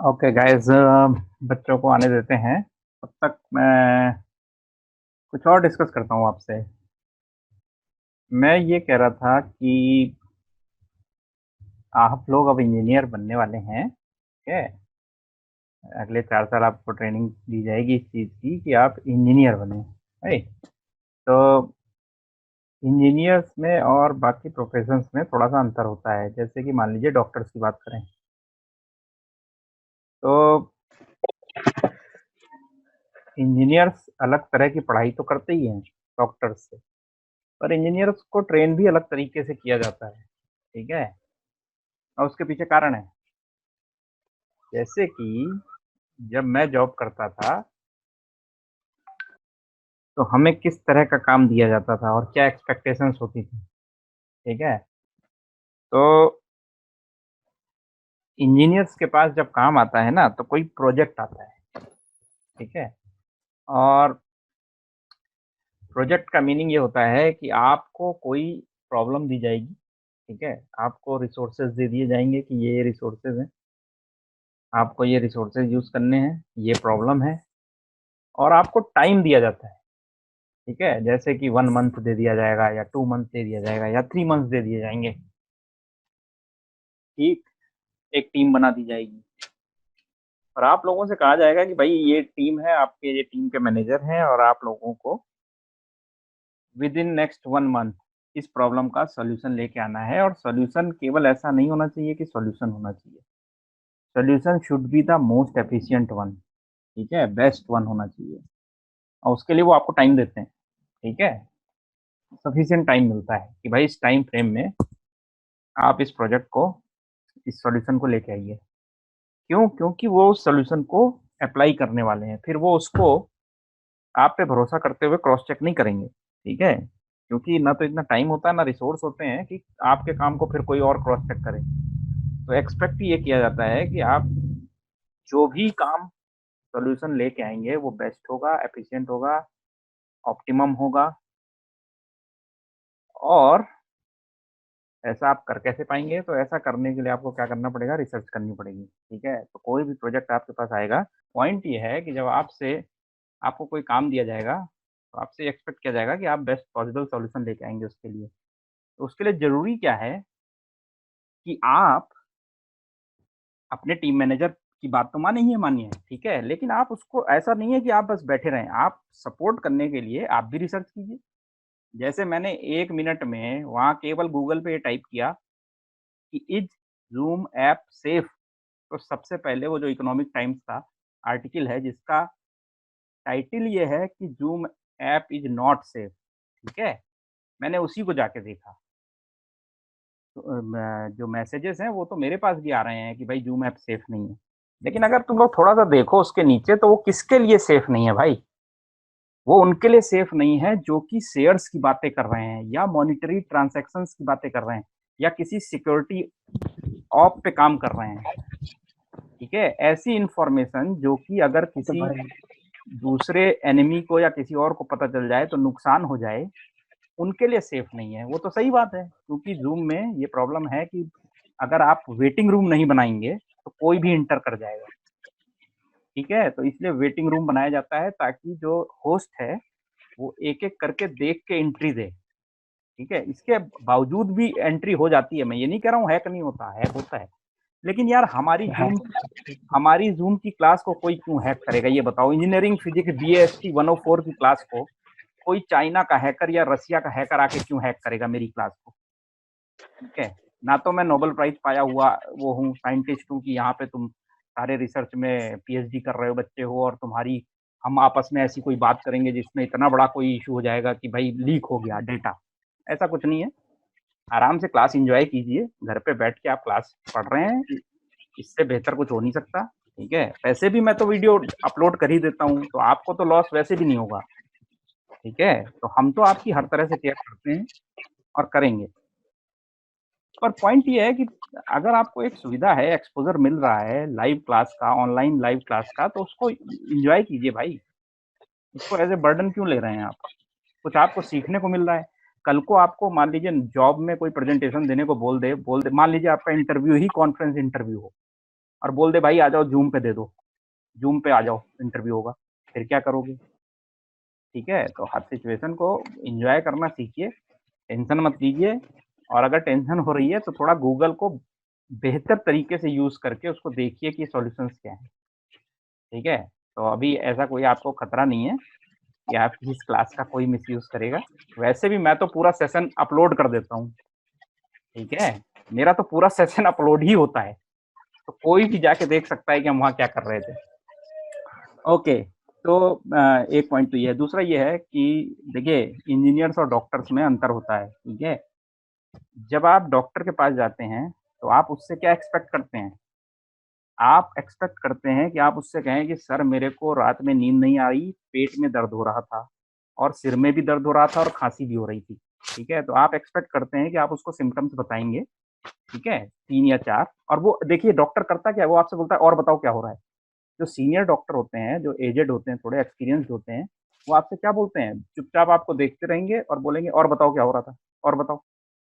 Okay guys, बच्चों को आने देते हैं। तब तक मैं कुछ और डिस्कस करता हूँ आपसे। मैं ये कह रहा था कि आप लोग अब इंजीनियर बनने वाले हैं, ठीक है। अगले 4 साल आपको ट्रेनिंग दी जाएगी इस चीज़ की कि आप इंजीनियर बने, राइट। तो इंजीनियर्स में और बाकी प्रोफेशंस में थोड़ा सा अंतर होता है। जैसे कि मान लीजिए डॉक्टर्स की बात करें तो इंजीनियर्स अलग तरह की पढ़ाई तो करते ही हैं डॉक्टर्स से, पर इंजीनियर्स को ट्रेन भी अलग तरीके से किया जाता है, ठीक है। और उसके पीछे कारण है। जैसे कि जब मैं जॉब करता था तो हमें किस तरह का काम दिया जाता था और क्या एक्सपेक्टेशंस होती थी, ठीक है। तो इंजीनियर्स के पास जब काम आता है ना तो कोई प्रोजेक्ट आता है, ठीक है। और प्रोजेक्ट का मीनिंग ये होता है कि आपको कोई प्रॉब्लम दी जाएगी, ठीक है। आपको रिसोर्सेज दे दिए जाएंगे कि ये रिसोर्सेज हैं, आपको ये रिसोर्सेज यूज़ करने हैं, ये प्रॉब्लम है। और आपको टाइम दिया जाता है, ठीक है। जैसे कि 1 मंथ दे दिया जाएगा या 2 मंथ दे दिया जाएगा या 3 मंथ्स दे दिए जाएँगे, ठीक। एक टीम बना दी जाएगी और आप लोगों से कहा जाएगा कि भाई ये टीम है, आपके ये टीम के मैनेजर हैं और आप लोगों को विदिन नेक्स्ट 1 मंथ इस प्रॉब्लम का सॉल्यूशन लेके आना है। और सॉल्यूशन केवल ऐसा नहीं होना चाहिए कि सॉल्यूशन होना चाहिए। Solution should be the most efficient one, ठीक है, बेस्ट वन होना चाहिए। और उसके लिए वो आपको टाइम देते हैं, ठीक है। सफिशिएंट टाइम मिलता है कि भाई इस टाइम फ्रेम में आप इस प्रोजेक्ट को, इस सॉल्यूशन को लेके आइए। क्यों? क्योंकि वो उस सॉल्यूशन को अप्लाई करने वाले हैं। फिर वो उसको आप पे भरोसा करते हुए क्रॉस चेक नहीं करेंगे, ठीक है। क्योंकि ना तो इतना टाइम होता है, ना रिसोर्स होते हैं कि आपके काम को फिर कोई और क्रॉस चेक करे। तो एक्सपेक्ट ये किया जाता है कि आप जो भी काम सॉल्यूशन लेके आएँगे वो बेस्ट होगा, एफिशिएंट होगा, ऑप्टिमम होगा। और ऐसा आप कर कैसे पाएँगे? तो ऐसा करने के लिए आपको क्या करना पड़ेगा? रिसर्च करनी पड़ेगी, ठीक है? तो कोई भी प्रोजेक्ट आपके पास आएगा, पॉइंट ये है कि जब आपसे आपको कोई काम दिया जाएगा, तो आपसे एक्सपेक्ट किया जाएगा कि आप बेस्ट पॉसिबल सॉल्यूशन लेके आएँगे उसके लिए। तो उसके लिए ज़रूरी क्या है कि आप अपने टीम मैनेजर की बात तो माने ही मानिए, ठीक है? लेकिन आप उसको ऐसा नहीं है कि आप बस बैठे रहें, आप सपोर्ट करने के लिए आप भी रिसर्च कीजिए। जैसे मैंने 1 मिनट में वहाँ केवल गूगल पे ये टाइप किया कि इज़ ज़ूम ऐप सेफ? तो सबसे पहले वो जो इकोनॉमिक टाइम्स का आर्टिकल है जिसका टाइटल ये है कि zoom app is not safe, ठीक है? मैंने उसी को जाके देखा। तो मैं जो मैसेजेस हैं वो तो मेरे पास भी आ रहे हैं कि भाई ज़ूम ऐप सेफ नहीं है। लेकिन अगर तुम लोग थोड़ा-सा देखो उसके नीचे तो वो किसके लिए सेफ नहीं है भाई? वो उनके लिए सेफ नहीं है जो कि शेयर्स की बातें कर रहे हैं या मॉनेटरी ट्रांज़ैक्शंस की बातें कर रहे हैं या किसी सिक्योरिटी ऑप पे काम कर रहे हैं, ठीक है? ऐसी इन्फॉर्मेशन जो कि अगर तो किसी भाई दूसरे एनिमी को या किसी और को पता चल जाए तो नुकसान हो जाए, उनके लिए सेफ नहीं है। वो तो सही बात है क्योंकि ज़ूम में ये प्रॉब्लम है कि अगर आप वेटिंग रूम नहीं बनाएँगे, तो कोई भी एंटर कर जाएगा, ठीक है? तो इसलिए वेटिंग रूम बनाया जाता है ताकि जो होस्ट है, वो एक-एक करके देख के एंट्री दे, ठीक है? इसके बावजूद भी एंट्री हो जाती है, मैं ये नहीं कह रहा हूँ हैक नहीं होता, हैक होता है। लेकिन यार हाँ हमारी ज़ूम की क्लास को कोई क्यों हैक करेगा ये बताओ? इंजीनियरिंग फिजिक्स बीएसटी 104 की क्लास को कोई चाइना का हैकर या रसिया का हैकर आके क्यों हैक करेगा मेरी क्लास को? ठीक है? ना तो मैं नोबेल प्राइज़ पाया हुआ वो हूँ, साइंटिस्ट हूँ कि यहाँ पे तुम सारे रिसर्च में पीएचडी कर रहे हो बच्चे हो और तुम्हारी हम आपस में ऐसी कोई बात करेंगे जिसमें इतना बड़ा कोई इश्यू हो जाएगा कि भाई लीक हो गया डेटा। ऐसा कुछ नहीं है। आराम से क्लास एन्जॉय कीजिए, घर पे बैठ के आप क्लास पढ़ रहे हैं, इससे बेहतर कुछ हो नहीं सकता, ठीक है? वैसे भी मैं तो वीडियो अपलोड कर ही देता हूँ, तो आपको तो लॉस वैसे भी नहीं होगा, ठीक है? तो हम तो आपकी हर तरह से केयर करते हैं और करेंगे। पर पॉइंट ये है कि अगर आपको एक सुविधा है, एक्सपोज़र मिल रहा है लाइव क्लास का, ऑनलाइन लाइव क्लास का, तो उसको एन्जॉय कीजिए भाई। उसको एज़ अ बर्डन क्यों ले रहे हैं आप? कुछ आपको सीखने को मिल रहा है। कल को आपको मान लीजिए जॉब में कोई प्रेज़ेंटेशन देने को बोल दे मान लीजिए आपका इंटरव्यू ही कॉन्फ्रेंस इंटरव्यू हो, और बोल दे भाई आ जाओ ज़ूम पे दे दो, ज़ूम पे आ जाओ इंटरव्यू होगा, फिर क्या करोगे? ठीक है? तो हर सिचुएशन को एन्जॉय करना सीखिए, टेंशन मत लीजिए और अगर टेंशन हो रही है तो थोड़ा गूगल को बेहतर तरीके से यूज़ करके उसको देखिए कि सॉल्यूशंस क्या हैं, ठीक है? तो अभी ऐसा कोई आपको खतरा नहीं है कि आपकी इस क्लास का कोई मिसयूज़ करेगा। वैसे भी मैं तो पूरा सेशन अपलोड कर देता हूँ, ठीक है? मेरा तो पूरा सेशन अपलोड ही होता है, तो कोई भी जाके देख सकता है कि हम वहाँ क्या कर रहे थे। ओके, तो एक पॉइंट तो ये है, दूसरा ये है कि देखिए इंजीनियर्स और डॉक्टर्स में अंतर होता है, ठीक है? जब आप डॉक्टर के पास जाते हैं, तो आप उससे क्या एक्सपेक्ट करते हैं? आप एक्सपेक्ट करते हैं कि आप उससे कहें कि सर मेरे को रात में नींद नहीं आई, पेट में दर्द हो रहा था और सिर में भी दर्द हो रहा था और खाँसी भी हो रही थी, ठीक है? तो आप एक्सपेक्ट करते हैं कि आप उसको सिम्पटम्स बताएँगे, ठीक है? 3 या 4 और वो देखिए डॉक्टर करता क्या है, वो आपसे बोलता है और बताओ क्या हो रहा है? जो सीनियर डॉक्टर होते हैं, जो एजेड होते हैं, थोड़े एक्सपीरियंस्ड होते हैं, वो आपसे क्या बोलते हैं? चुपचाप आपको देखते रहेंगे और बोलेंगे और बताओ क्या हो रहा था? और बताओ,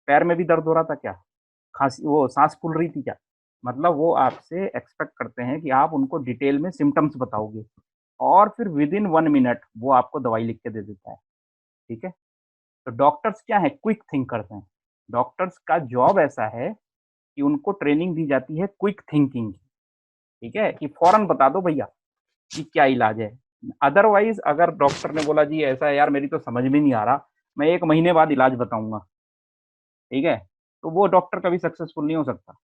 पैर में भी दर्द हो रहा था क्या? खाँसी वो साँस फूल रही थी क्या? मतलब वो आपसे एक्सपेक्ट करते हैं कि आप उनको डिटेल में सिम्पटम्स बताओगे और फिर विदिन 1 मिनट वो आपको दवाई लिख के दे देता है, ठीक है? तो डॉक्टर्स क्या हैं? क्विक थिंकर्स हैं। डॉक्टर्स का जॉब ऐसा है कि उनको ट्रेनिंग दी जाती है क्विक थिंकिंग की, ठीक है? कि फ़ौरन बता दो भैया कि क्या इलाज है। अदरवाइज़ अगर डॉक्टर ने बोला जी ऐसा है यार मेरी तो समझ में नहीं आ रहा, मैं 1 महीने बाद इलाज बताऊँगा, ठीक है? तो वो डॉक्टर कभी सक्सेसफुल नहीं हो सकता।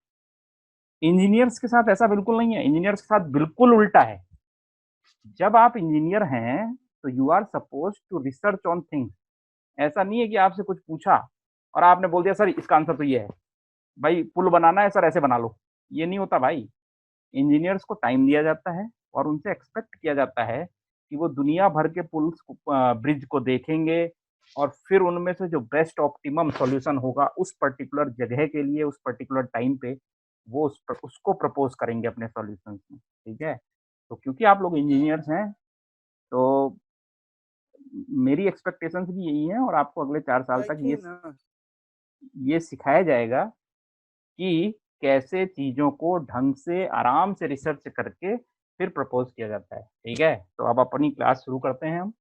इंजीनियर्स के साथ ऐसा बिल्कुल नहीं है, इंजीनियर्स के साथ बिल्कुल उल्टा है। जब आप इंजीनियर हैं, तो you are supposed to research on things. ऐसा नहीं है कि आपसे कुछ पूछा और आपने बोल दिया सर इसका आंसर तो ये है। भाई पुल बनाना है सर ऐसे बना लो। ये नहीं होता भाई। इंजीनियर्स को टाइम दिया जाता है और उनसे एक्सपेक्ट किया जाता है कि वो दुनिया भर के पुल्स को ब्रिज को देखेंगे और फिर उनमें से जो बेस्ट ऑप्टिमम सॉल्यूशन होगा उस पर्टिकुलर जगह के लिए, उस पर्टिकुलर टाइम पे, वो उसको प्रपोज़ करेंगे अपने सॉल्यूशंस में, ठीक है? तो क्योंकि आप लोग इंजीनियर्स हैं, तो मेरी एक्सपेक्टेशंस भी यही है और आपको अगले 4 साल तक देखिए ना, ये सिखाया जाएगा कि कैसे चीज़ों को ढंग से आराम से रिसर्च करके फिर प्रपोज़ किया जाता है, ठीक है? तो अब अपनी क्लास शुरू करते हैं हम।